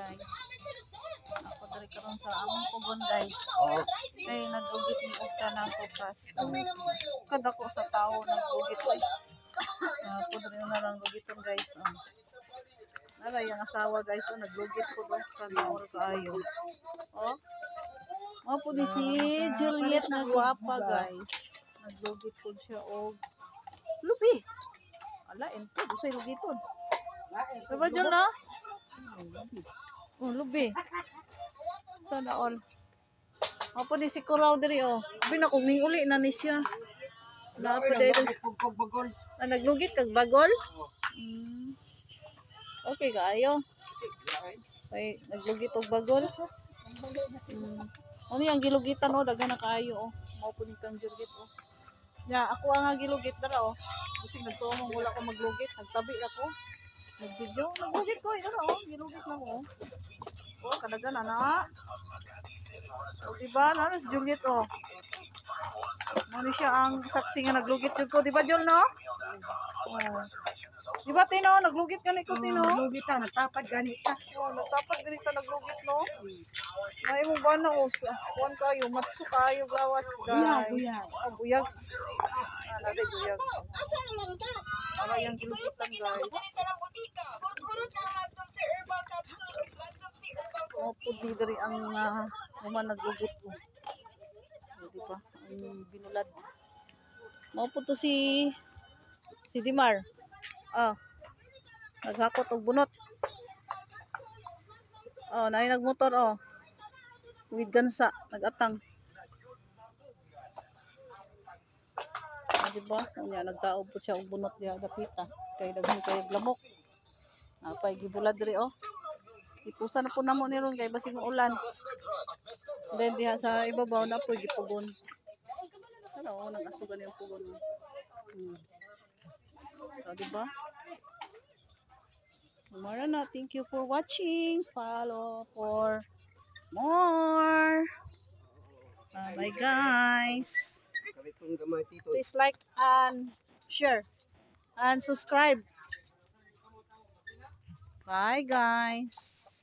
guys. Ako dari karon sa among pugon guys. Kay nagugit ni og tanang kukas. Kada ko sa tao nagugit oy. Ako dari na lang gugiton guys. Nara yung asawa guys naglugit ko do sa naor kaayo. Oh. Mao po di si Juliet na gwapa guys. Naglugit ko siya og lubi. Ala ento usay lugiton. Diba dyan na? Lubi. Sana all. Apo ni si Kuraw diri oh. Abi na kung uli na ni siya. Na pa dai. Naglugit kag bagol? Okay kaayo. Ay naglugit og bagol. Ano yang gilugitan oh daghan na kaayo oh. Mao po ni kang Juliet oh. Ya ako ang gilugit dara oh. Bisig nagtuong wala ko maglugit, nagtabi ako. Nag-video, naglugit ko, ito na, gilugit na ko. Oh, kadagan na. O, diba, na, si Juliet, oh. Ano siya ang saksi nga naglugit yun ko, diba, Jol, no? Oh. Diba, Tino, naglugit ka na ikaw, Tino? Naglugit ka, nagtapad ganita. Oh, nagtapad ganita, naglugit, no? May mo ba na, oh, kuhan kayo, matso kayo, gawas, guys. Buyag. Oh, buyag. Naday, buyag. Wala yung gilugitan, guys. Oh, pudi dari ang naman naglugit ko. Oh, diba? Ang binulad. Mau po to si Dimar. Oh. Naghakot og bunot. Oh, naay nagmotor oh. With gansa, nagatang. Ah, diba? Kanya nagtaob po siya og bunot diha dapita. Kay daghan kay lamok. Apay gibulad diri oh. Ipusa na po namo ni ron kay basig mo ulan. Then diha sa ibabaw na po gipugon. Ano, nag-asugan yung pugon. So, diba? Mara na. Thank you for watching. Follow for more. Bye guys. Please like and share and subscribe. Bye guys.